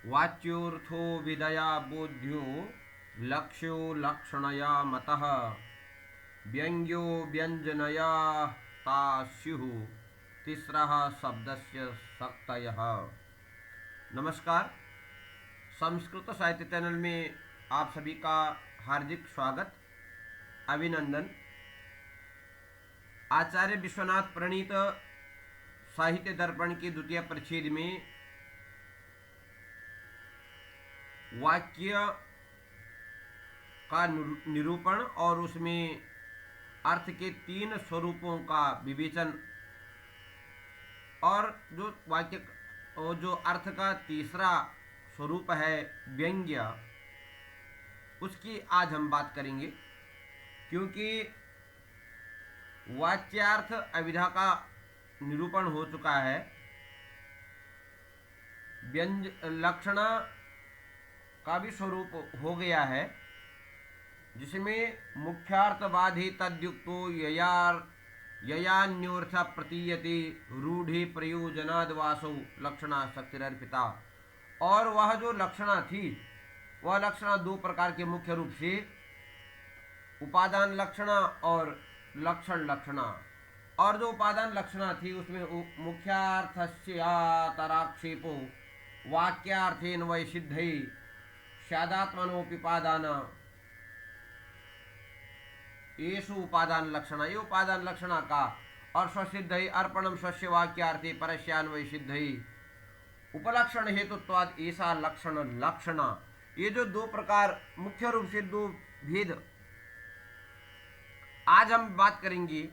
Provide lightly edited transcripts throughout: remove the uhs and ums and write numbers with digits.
वाच्योर्थो विदया बोध्यो लक्ष्यो लक्षणया मतः व्यंग्यो व्यंजनया ता स्युः तीसरा शब्दस्य शक्तयः। नमस्कार। संस्कृत साहित्य चैनल में आप सभी का हार्दिक स्वागत, अभिनंदन। आचार्य विश्वनाथ प्रणीत साहित्य दर्पण के द्वितीय परिच्छेद में वाक्य का निरूपण और उसमें अर्थ के तीन स्वरूपों का विवेचन और जो वाक्य और जो अर्थ का तीसरा स्वरूप है व्यंग्य, उसकी आज हम बात करेंगे। क्योंकि वाच्यार्थ अविधा का निरूपण हो चुका है, व्यंज लक्षण का भी स्वरूप हो गया है, जिसमें मुख्यार्थवादी तद्युक्तो ययान्योर्थ प्रतीयते रूढ़ि प्रयोजनाद्वासौ लक्षणा शक्तिरर्पिता। और वह जो लक्षणा थी, वह लक्षणा दो प्रकार के मुख्य रूप से उपादान लक्षणा और लक्षण लक्षणा। और जो उपादान लक्षणा थी उसमें मुख्यार्थस्यातराक्षेपो वाक्यार्थेन वै सिद्धै स्यादात्मनोपिपादान येषु उपादान लक्षणा। ये उपादान लक्षणा का और स्वसिद्धै अर्पणम स्वस्य वाक्यार्थे परस्यान्वय सिद्धै उपलक्षण हेतुत्वाद ऐसा लक्षण लक्षणा। ये जो दो प्रकार मुख्य रूप से दो भेद आज हम बात करेंगे।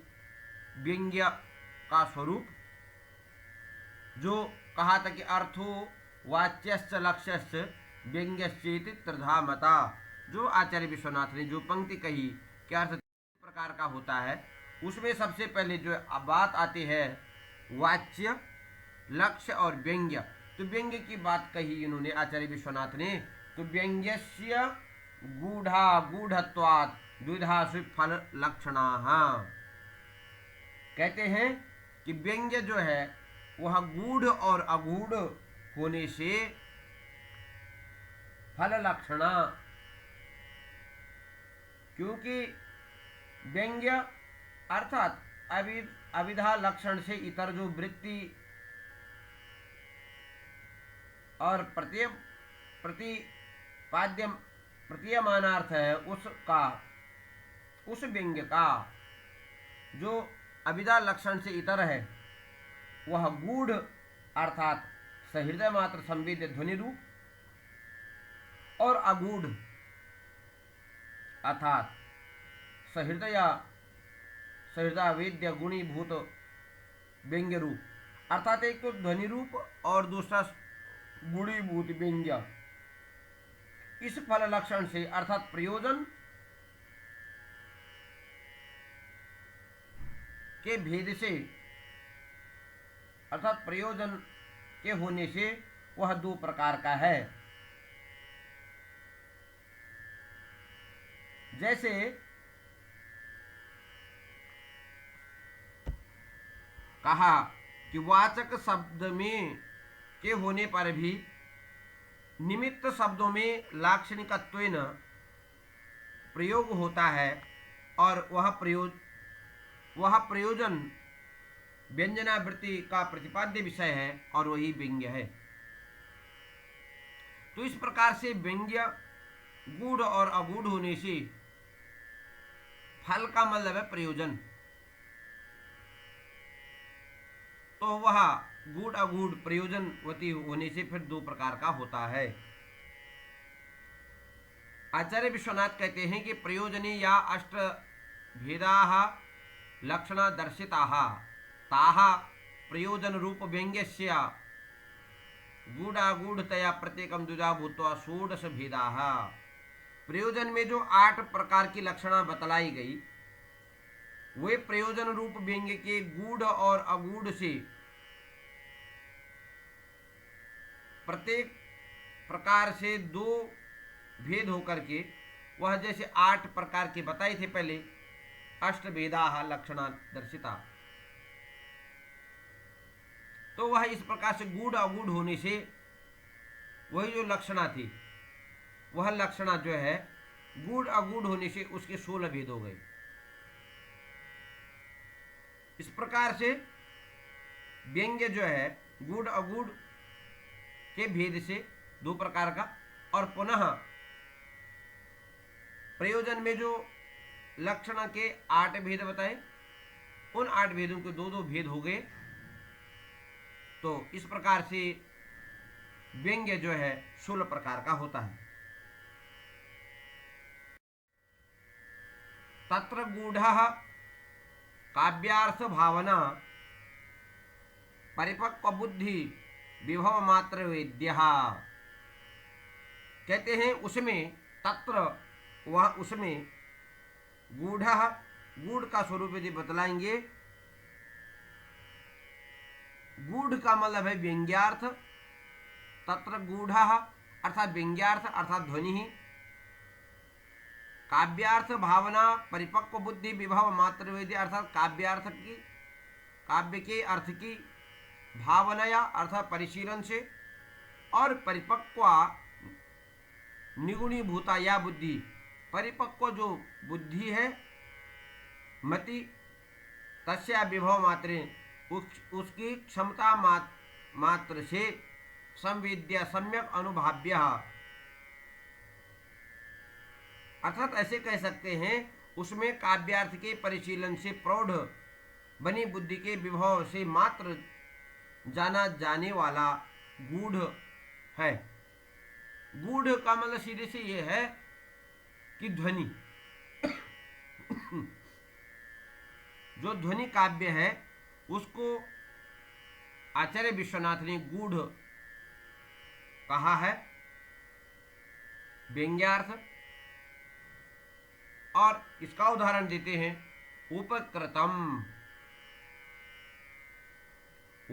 व्यंग्य का स्वरूप जो कहा था कि अर्थो वाच्यश्च लक्ष्यश्च व्यंग्यश्चेति त्रिधा मता। जो आचार्य विश्वनाथ ने जो पंक्ति कही कि अर्थ प्रकार का होता है, उसमें सबसे पहले जो बात आती है वाच्य, लक्ष्य और व्यंग्य। तो व्यंग्य की बात कही इन्होंने आचार्य विश्वनाथ ने, तो व्यंग्यस्य गूढ़ा गूढ़त्वात् द्विधासु फल लक्षणाः। कहते हैं कि व्यंग्य जो है वह गूढ़ और अगूढ़ होने से फल लक्षणा। क्योंकि व्यंग्य अर्थात अविधा लक्षण से इतर जो वृत्ति और प्रतीयमानार्थ है उस व्यंग्य का जो अविधा लक्षण से इतर है वह गूढ़ अर्थात सहृदय मात्र संवेद्य ध्वनि रूप और अगूढ़ अर्थात सहृदय गुणीभूत व्यंग्य रूप। अर्थात एक तो ध्वनि रूप और दूसरा गुणीभूत व्यंग्य। इस फल लक्षण से अर्थात प्रयोजन के भेद से अर्थात प्रयोजन के होने से वह दो प्रकार का है। जैसे कहा कि वाचक शब्द में के होने पर भी निमित्त शब्दों में लाक्षणिकत्वेन प्रयोग होता है और वह प्रयोजन व्यंजनावृत्ति का प्रतिपाद्य विषय है और वही व्यंग्य है। तो इस प्रकार से व्यंग्य गूढ़ और अगूढ़ होने से फल का मतलब है प्रयोजन, तो वह गूढ़ अगूढ़ प्रयोजनवती होने से फिर दो प्रकार का होता है। आचार्य विश्वनाथ कहते हैं कि प्रयोजने या अष्ट भेदाः लक्षणा दर्शिताः ताः प्रयोजन रूप व्यंग्यस्य गूढ़ागूढ़तया प्रत्येकम द्विधा भूत्वा षोडश भेदाः। प्रयोजन में जो 8 प्रकार की लक्षणा बतलाई गई, वे प्रयोजन रूप व्यंग्य के गूढ़ और अगूढ़ से प्रत्येक प्रकार से दो भेद होकर के वह जैसे 8 प्रकार के बताए थे पहले, अष्टभेदाः लक्षणा दर्शिता, तो वह इस प्रकार से गूढ़ अगूढ़ होने से वही जो लक्षणा थी, वह लक्षणा जो है गूढ़ अगूढ़ होने से उसके 16 भेद हो गए। इस प्रकार से व्यंग्य जो है गूढ़ अगूढ़ के भेद से 2 प्रकार का, और पुनः प्रयोजन में जो लक्षण के 8 भेद बताए, उन 8 भेदों के 2-2 भेद हो गए। तो इस प्रकार से व्यंग्य जो है 16 प्रकार का होता है। तत्र गूढ़ः काव्यार्थ भावना परिपक्व बुद्धि विभव मात्र वेद्य। कहते हैं उसमें तत्र, वह उसमें गूढ़ः, गूढ़ का स्वरूप यदि बतलाएंगे, गूढ़ का मतलब है व्यंग्यार्थ। तत्र गूढ़ः अर्थात व्यंग्यार्थ अर्थात ध्वनि ही, काव्यार्थ भावना परिपक्व बुद्धि विभव मात्र वेद्य अर्थात काव्यार्थ की, काव्य के अर्थ की भावनाया अर्थात परिशीलन से, और परिपक्व निगुणी भूता या बुद्धि, परिपक्व जो बुद्धि है मति, तस्या विभव मात्रे उसकी क्षमता मात्र से संवेद्य सम्यक अनुभाव्य, अर्थात ऐसे कह सकते हैं उसमें काव्यार्थ के परिशीलन से प्रौढ़ बनी बुद्धि के विभव से मात्र जाना जाने वाला गूढ़ है। गूढ़ का मतलब सीधे से ये है कि ध्वनि जो ध्वनि काव्य है उसको आचार्य विश्वनाथ ने गूढ़ कहा है, व्यंग्यार्थ। और इसका उदाहरण देते हैं उपकृतम।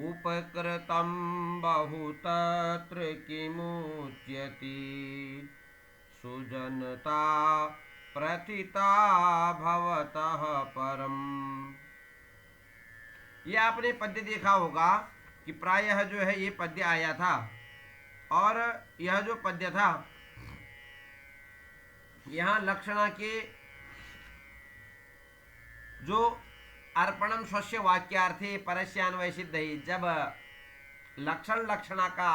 उपकृतम बहुतत्र किमुच्यति सुजनता प्रथिता भवतः परम। यह आपने पद्य देखा होगा कि प्रायः जो है ये पद्य आया था, और यह जो पद्य था यहाँ लक्षणा के जो अर्पणम स्वस्य वाक्यार्थे परस्यान्वय सिद्ध ही, जब लक्षणा का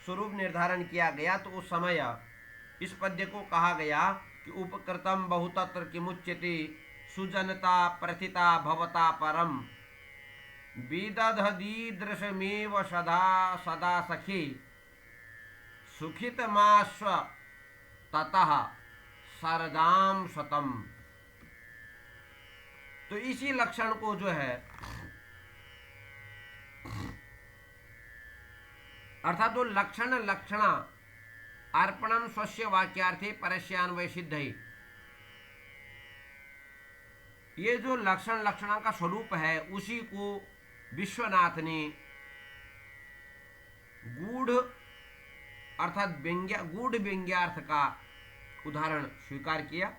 स्वरूप निर्धारण किया गया तो उस समय इस पद्य को कहा गया कि उपकृतम बहुतत्र किमुच्यते सुजनता प्रथिता भवता परम विदधदीदृशमेव सदा सदा सखी सुखितमाश्व ततः सरदाम शतम। तो इसी लक्षण को जो है अर्थात वो लक्षणा अर्पणम स्वस्य वाक्यार्थे परस्यान्वय सिद्ध है, ये जो लक्षणा का स्वरूप है उसी को विश्वनाथ ने गूढ़ अर्थात गूढ़ व्यंग्यार्थ का उदाहरण स्वीकार किया।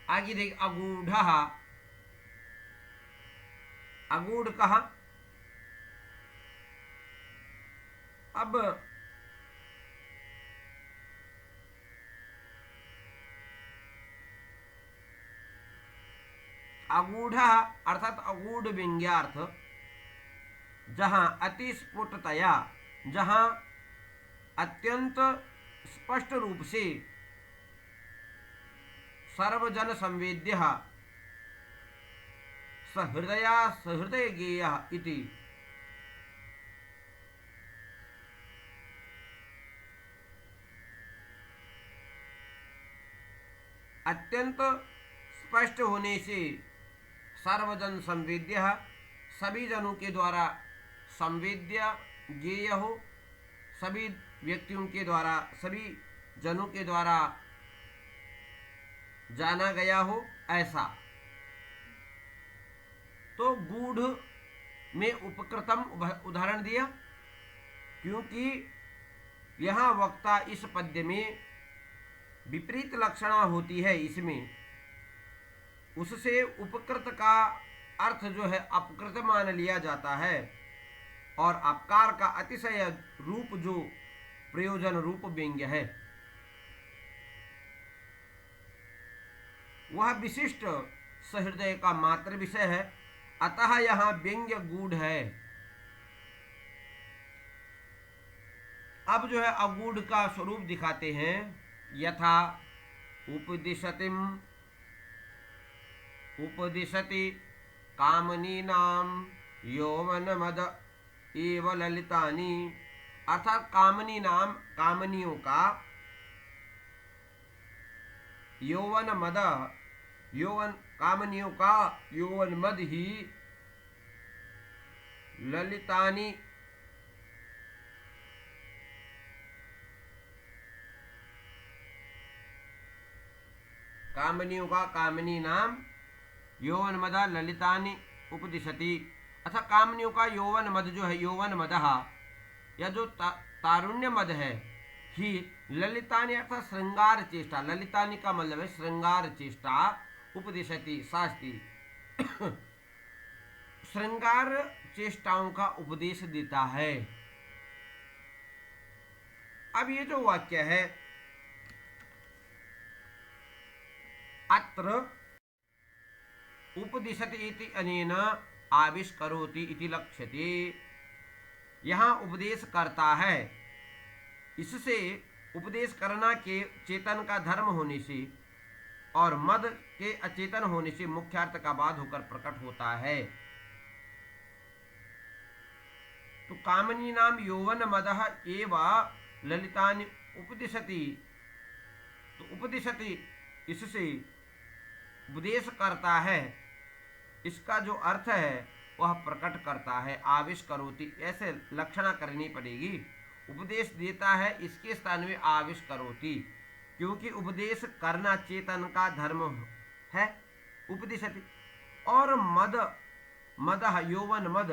आगे देख अगूढ़, अगूढ़ कहा। अब अगूढ़ अर्थात अगूढ़ व्यंग्यार्थ, जहां अति स्फुटतया, जहां अत्यंत स्पष्ट रूप से सर्वजन संवेद्य सहृदया सहृदय गेय इति, अत्यंत स्पष्ट होने से सर्वजन संवेद्य, सभी जनों के द्वारा संवेद्य गेय हो, सभी व्यक्तियों के द्वारा सभी जनों के द्वारा जाना गया हो, ऐसा। तो गूढ़ में उपकृतम उदाहरण दिया, क्योंकि यहाँ वक्ता इस पद्य में विपरीत लक्षणा होती है, इसमें उससे उपकृत का अर्थ जो है अपकृत मान लिया जाता है। और अपकार का अतिशय रूप जो प्रयोजन रूप व्यंग्य है वह विशिष्ट सहृदय का मात्र विषय है, अतः यहाँ व्यंग्य गूढ़ है। अब जो है अगूढ़ का स्वरूप दिखाते हैं। यथा उपदिशति कामनीनाम यौवनमद एव ललितानि, अर्थात कामनी नाम कामनियों का यौवन मद, यौवन कामनियों का यौवन मद ही ललितानि कामनियों का कामनी नाम यौवन मद ललितानि उपदिशति, अथा कामनियों का यौवन मद जो है यौवन मदः या जो तारुण्य मद है ही ललितानि अर्थात श्रृंगार चेष्टा, ललितानि का मतलब है श्रृंगार चेष्टा, उपदिशति शास्ति श्रृंगार चेष्टाओं का उपदेश देता है। अब ये जो वाक्य है अत्र उपदिशति इति अनेन आविष्करोति इति लक्ष्यते, यहाँ उपदेश करता है, इससे उपदेश करना के चेतन का धर्म होने से और मद के अचेतन होने से मुख्यार्थ का बाद होकर प्रकट होता है। तो कामनी नाम यौवन मदः एव ललितानि उपदिशति, तो उपदिशति इससे उपदेश करता है, इसका जो अर्थ है वह प्रकट करता है। आविष्करोति ऐसे लक्षणा करनी पड़ेगी, उपदेश देता है इसके स्थान में आविष्करोति, क्योंकि उपदेश करना चेतन का धर्म है। उपदिशति और मद मदः यौवन मद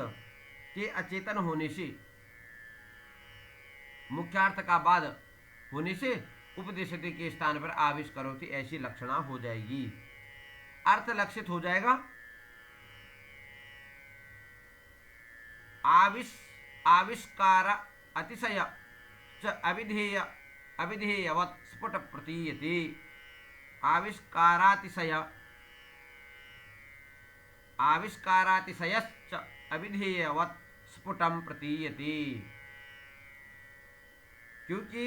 के अचेतन होने से मुख्यार्थ का बाद होने से उपदिशति के स्थान पर आविष्करोति ऐसी लक्षणा हो जाएगी, अर्थ लक्षित हो जाएगा। आविष्कार अतिशय च अविधेय अविधेयवत् स्फुट प्रतीयते, आविष्कारातिशयश्च अविधेयवत् स्फुटं प्रतीयते, क्योंकि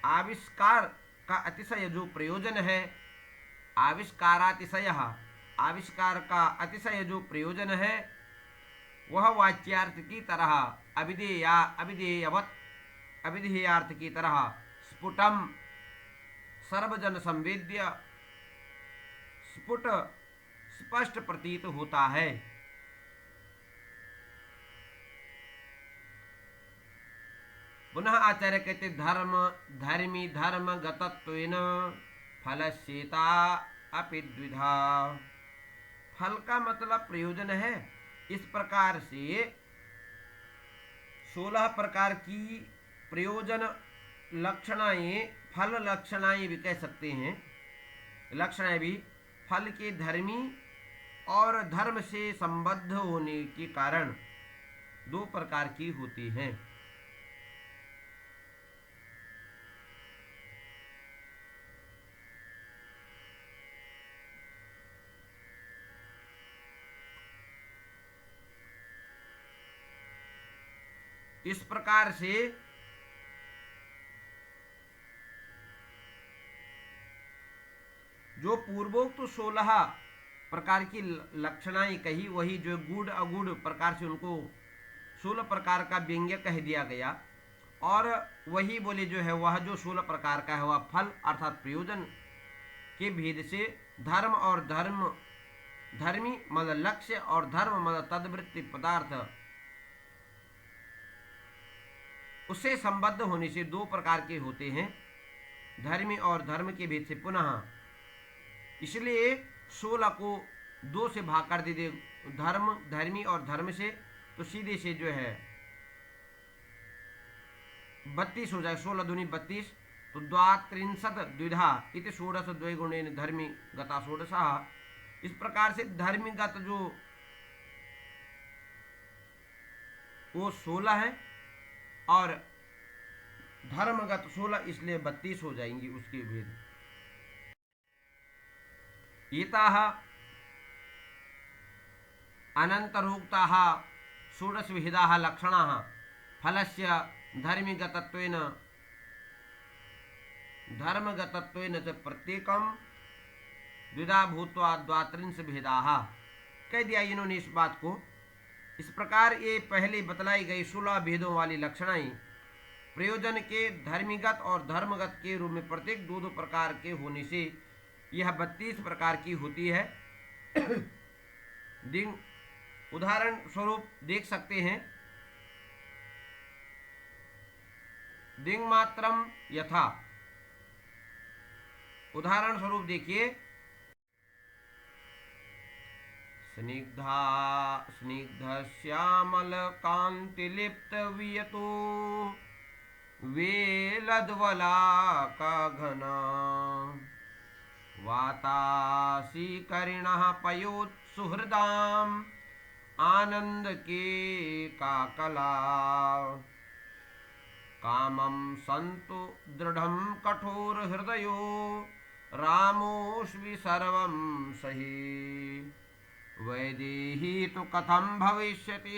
आविष्कार का अतिशय जो प्रयोजन है, आविष्कारातिशय आविष्कार का अतिशय जो प्रयोजन है वह वाच्यार्थ की तरह अविधेयार्थ की तरह स्फुटम सर्वजन संवेद्य स्फुट स्पष्ट प्रतीत होता है। पुनः आचार्य कहते धर्मी धर्म गतत्वेन फलस्येता अपि द्विधा, फल का मतलब प्रयोजन है। इस प्रकार से 16 प्रकार की प्रयोजन लक्षणाएं, फल लक्षणाएं भी कह सकते हैं, लक्षणाएं भी फल के धर्मी और धर्म से संबद्ध होने के कारण 2 प्रकार की होती हैं। इस प्रकार से जो पूर्वोक्त 16 प्रकार की लक्षणाएं कही, वही जो गूढ़ अगूढ़ प्रकार से उनको 16 प्रकार का व्यंग्य कह दिया गया, और वही बोले जो है वह जो 16 प्रकार का है वह फल अर्थात प्रयोजन के भेद से धर्म और धर्मी मतलब लक्ष्य और धर्म मतलब तद्वृत्ति पदार्थ उससे संबद्ध होने से 2 प्रकार के होते हैं, धर्मी और धर्म के भेद से। पुनः इसलिए 16 को 2 से भाग कर दे, धर्मी और धर्म से, तो सीधे से जो है 32 हो जाए, 16 दूनी 32, तो द्वात्रिंशत् द्विधा इति षोडश द्वैगुणेन धर्मी गता षोडशः। इस प्रकार से धर्मीगत जो वो 16 है और धर्मगत 16, इसलिए 32 हो जाएंगी उसके भेद। एताः अनन्तरोक्ताः षोडशविधाः लक्षणाः फलस्य धर्मगतत्वेन च प्रत्येकं द्विधा भूत्वा द्वात्रिंश भेदाः। कह दिया इन्होंने इस बात को। इस प्रकार ये पहले बतलाई गई 16 भेदों वाली लक्षणाएं प्रयोजन के धर्मीगत और धर्मगत के रूप में प्रत्येक दो दो प्रकार के होने से यह 32 प्रकार की होती है। उदाहरण स्वरूप देख सकते हैं। दिंग मात्रम यथा, उदाहरण स्वरूप देखिए, स्निग्ध श्यामल कांति लिप्त वियतो वेलद्वला का घना वातासी करिणः पयोत् सुहृदाम आनंद के का कला कामं संतु दृढ़ं कठोर हृदयो रामोऽस्मि सर्वं सही वैदेही तो कथं भविष्यति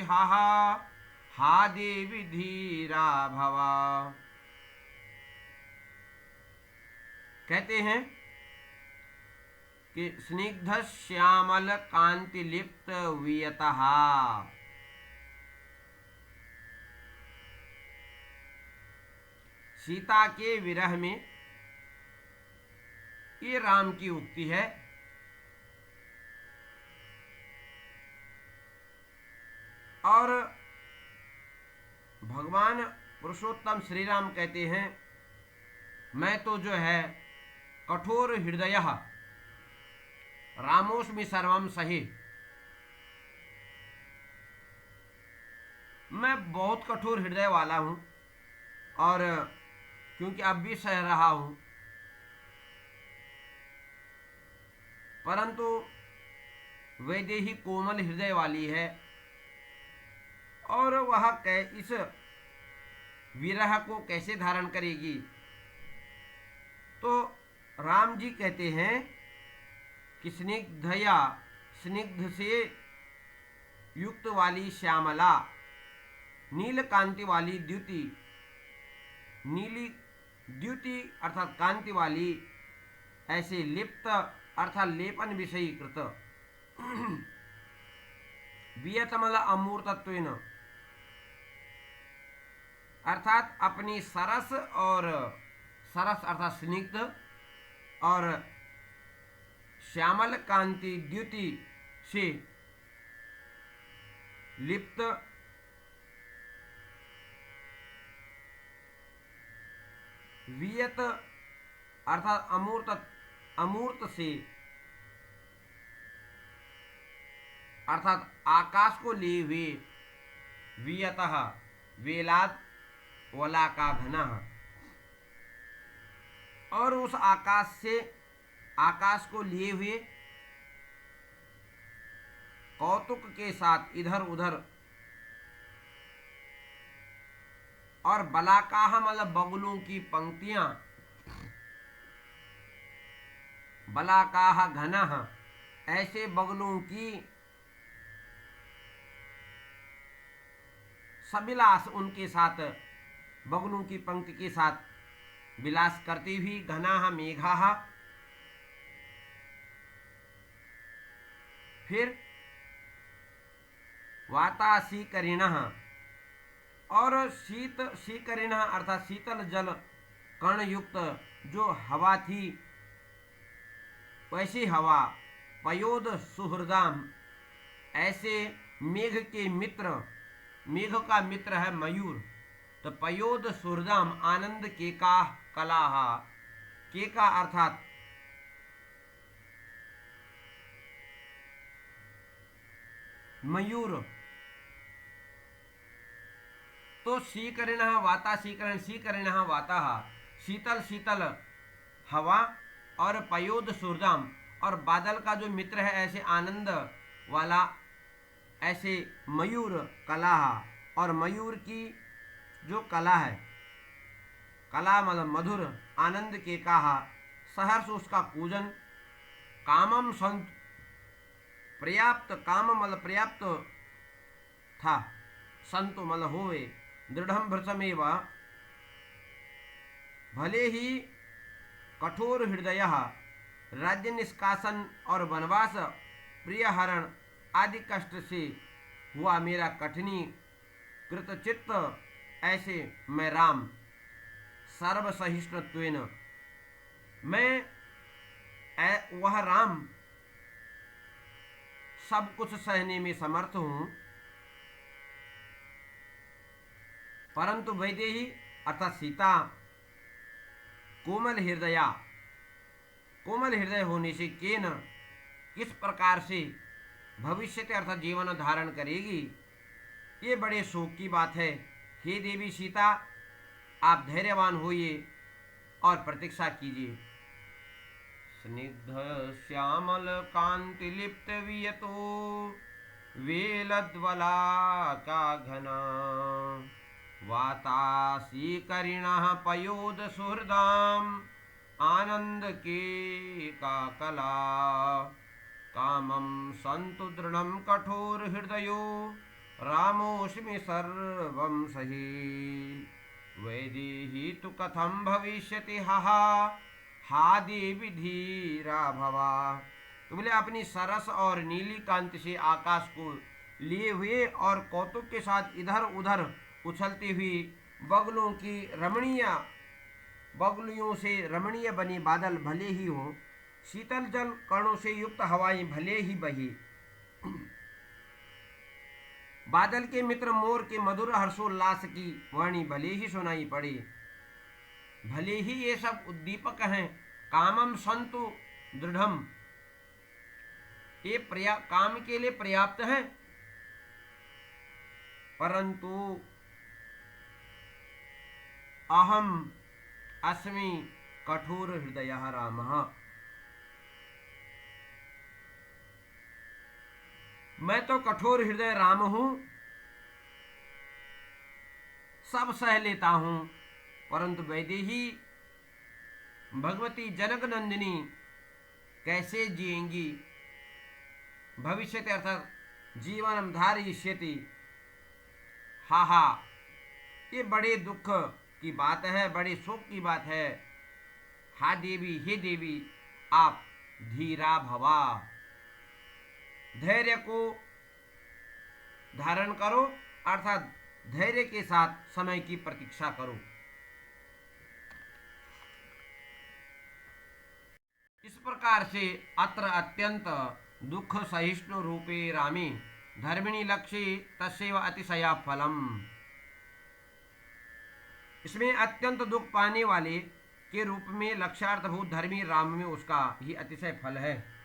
हा देवी धीरा भवा। कहते हैं कि स्निग्ध श्यामल कांति लिप्त वियतः, सीता के विरह में, ये राम की उक्ति है। और भगवान पुरुषोत्तम श्री राम कहते हैं, मैं तो जो है कठोर हृदय रामोस्मि सर्वम सही, मैं बहुत कठोर हृदय वाला हूं और क्योंकि अब भी सह रहा हूं, परंतु वैदेही कोमल हृदय वाली है और वह इस विरह को कैसे धारण करेगी। तो राम जी कहते हैं कि स्निग्ध से युक्त वाली श्यामला, नील कांति वाली द्युति, नीली द्युति अर्थात कांति वाली, ऐसे लिप्त अर्थात लेपन विषयी कृत, वियतमल अमूर्तत्वेन अर्थात अपनी सरस अर्थात स्निग्ध और श्यामल कांति द्युति से लिप्त, वियत अर्थात अमूर्त से अर्थात आकाश को लिए हुए, वियतः वेलाद वला का घना, और उस आकाश को लिए हुए कौतुक के साथ इधर उधर, और बलाकाह मतलब बगुलों की पंक्तियां, बलाकाह घनः ऐसे बगुलों की सविलास, उनके साथ बगुलों की पंक्ति के साथ विलास करती हुई, घनाः मेघाः, फिर वातासीकरिणः, और सीकरिणः अर्थात शीतल जल कण युक्त जो हवा थी वैसी हवा, पयोद सुहृदाम ऐसे मेघ के मित्र, मेघ का मित्र है मयूर, तो पयोद सुहृदाम आनंद के का कलाह, के का अर्थात मयूर, तो सीकरिणः वाता सीकरण, सीकरिणः वाताः शीतल शीतल हवा, और पयोद सुहृदाम और बादल का जो मित्र है ऐसे आनंद वाला, ऐसे मयूर कलाह और मयूर की जो कला है, कला मतलब मधुर आनंद के कहा, सहर्ष उसका पूजन, कामम संत पर्याप्त, काम मतलब पर्याप्त था, संतो मतलब होवे, दृढ़ भृतमेव, भले ही कठोर हृदय, राज्य निष्कासन और वनवास प्रिय हरण आदि कष्ट से हुआ मेरा कठिनी कृतचित्त, ऐसे मैं राम सर्वसहिष्णुत्वेन, मैं वह राम सब कुछ सहने में समर्थ हूं, परंतु वैदेही अर्थात सीता कोमल हृदया, कोमल हृदय होने से केन किस प्रकार से भविष्य अर्थात जीवन धारण करेगी, ये बड़े शोक की बात है। हे देवी सीता, आप धैर्यवान होइए और प्रतीक्षा कीजिए। स्निग्ध श्यामल कांति लिप्त वियतो वेलद्वला का घना, वातासीकरिणः पयोद सुहृदाम आनंद के का कला, कामं संतु दृढ़ं कठोर हृदयो, रामोऽस्मि सर्वं सही, वैदेही तु कथं भविष्यति हा हा देवी धीरा भवा। तो बोले अपनी सरस और नीली कांति से आकाश को लिए हुए और कौतुक के साथ इधर उधर उछलती हुई बगलों की रमणीय, बगलियों से रमणीय बनी बादल भले ही हो, शीतल जल कणों से युक्त हवाएं भले ही बही, बादल के मित्र मोर के मधुर हर्षोल्लास की वाणी भले ही सुनाई पड़े, भले ही ये सब उद्दीपक हैं, कामम संतु दृढ़म, ये काम के लिए पर्याप्त है, परंतु अहम अस्मि कठोर हृदय रामः, मैं तो कठोर हृदय राम हूं, सब सह लेता हूं, परंतु वैदेही भगवती जनक नंदिनी कैसे जिएंगी, भविष्य अर्थात जीवनम धारयिष्यति, हा हा, ये बड़े दुख की बात है, बड़े शोक की बात है। हा देवी, हे देवी, आप धीरा भवा, धैर्य को धारण करो, अर्थात धैर्य के साथ समय की प्रतीक्षा करो। इस प्रकार से अत्र अत्यंत दुख सहिष्णु रूपे रामी धर्मिणी लक्ष्य तस्यैव अतिशया फलम, इसमें अत्यंत दुख पाने वाले के रूप में लक्ष्यार्थभूत धर्मी राम में उसका ही अतिशय फल है।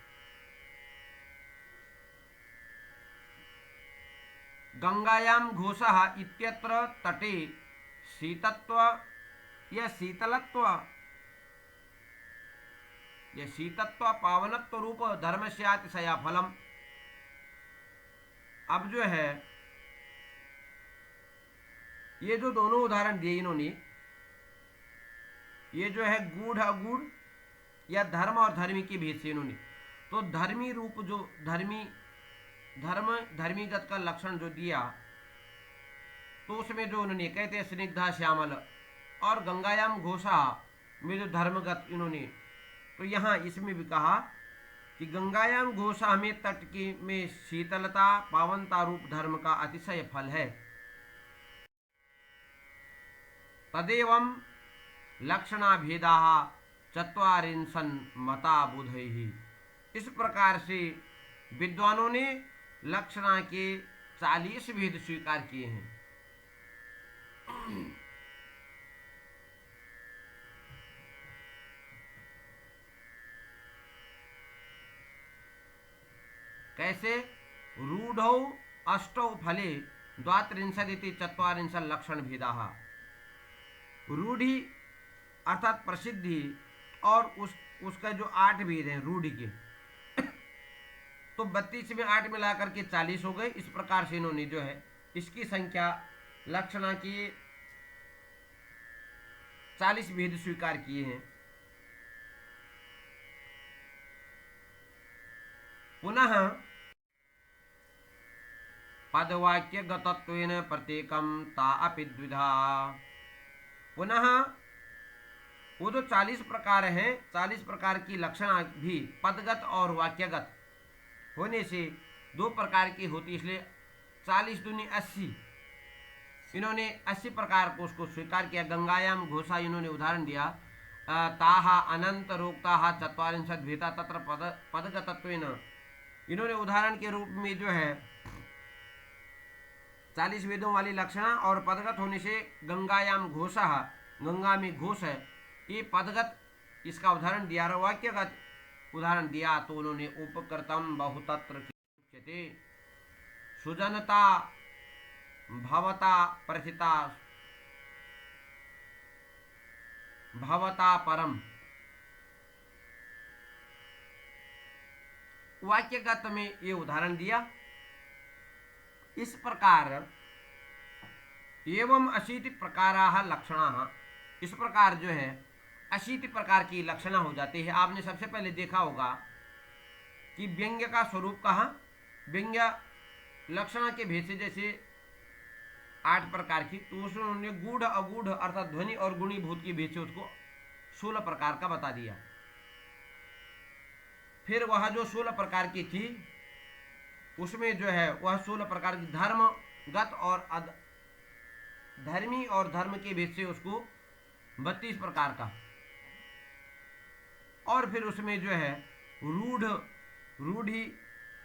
गंगायां घोषः इत्यत्र तटे शीतत्व या शीतलत्व या शीतत्व पावनत्व रूप धर्म से अतिशया फलम। अब जो है ये जो दोनों उदाहरण दिए इन्होंने, ये जो है गूढ़ अगूढ़ या धर्म और धर्मी की भेद से इन्होंने, तो धर्मी रूप जो धर्मीगत का लक्षण जो दिया, तो उसमें जो उन्होंने कहते हैं स्निग्धा श्यामल, और गंगायाम घोषा में जो धर्मगत इन्होंने, तो यहाँ इसमें भी कहा कि गंगायाम घोषा में तट की में शीतलता पावनता रूप धर्म का अतिशय फल है। तदेवं लक्षणा भेदा चत्वारिंशन् मता बुधैः, इस प्रकार से विद्वानों ने लक्षणा के 40 भेद स्वीकार किए हैं। कैसे? रूढ़ौ अष्टौ फले द्वात्रिंशदिति चत्वारिंशत् लक्षण भेदाः, रूढ़ी अर्थात प्रसिद्धि और उसका जो 8 भेद हैं रूढ़ी के, तो 32 में 8 मिलाकर के 40 हो गए। इस प्रकार से इन्होंने जो है इसकी संख्या लक्षणा के 40 भेद स्वीकार किए हैं। पुनः पदवाक्यगतत्वेन प्रत्येकं ता अपि द्विधा। पुनः वो जो 40 प्रकार हैं, 40 प्रकार की लक्षणा भी पदगत और वाक्यगत होने से 2 प्रकार की होती, इसलिए 40 दूनी 80। इन्होंने 80 प्रकार को उसको स्वीकार किया। गंगायाम घोषा इन्होंने उदाहरण दिया। ताहा अनंत रोक्ताहा चत्वारिंशत् भेदा तत्र पदगतत्वेन, इन्होंने उदाहरण के रूप में जो है 40 वेदों वाली लक्षणा और पदगत होने से गंगायाम घोषा, गंगा में घोष है, ये पदगत इसका उदाहरण दिया। और वाक्यगत उदाहरण दिया तो उन्होंने उपकृतम बहुतत्र उच्यते सुजनता भवता प्रथिता भवता परम। वाक्यगत में ये उदाहरण दिया। इस प्रकार एवं 80 प्रकाराः लक्षणाः, इस प्रकार जो है 80 प्रकार की लक्षणा हो जाती है। आपने सबसे पहले देखा होगा कि व्यंग्य का स्वरूप कहाँ, व्यंग्य लक्षणा के भेद से जैसे 8 प्रकार की, तो उसने गूढ़ अगूढ़ अर्थात ध्वनि और गुणीभूत के भेद से उसको 16 प्रकार का बता दिया। फिर वह जो 16 प्रकार की थी उसमें जो है वह 16 प्रकार की धर्मगत और धर्मी और धर्म के भेद से उसको 32 प्रकार का, और फिर उसमें जो है रूढ़ी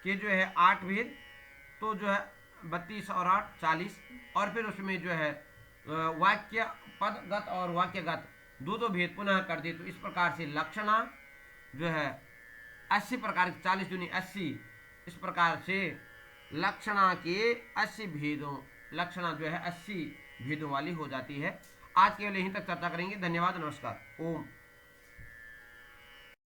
के जो है 8 भेद, तो जो है 32 और 8 40, और फिर उसमें जो है वाक्य पदगत और वाक्यगत दो भेद पुनः कर दे। तो इस प्रकार से लक्षणा जो है 80 प्रकार की, 40 दूनी 80, इस प्रकार से लक्षणा के 80 भेदों, लक्षणा जो है 80 भेदों वाली हो जाती है। आज केवल यहीं तक चर्चा करेंगे। धन्यवाद, नमस्कार, ओम।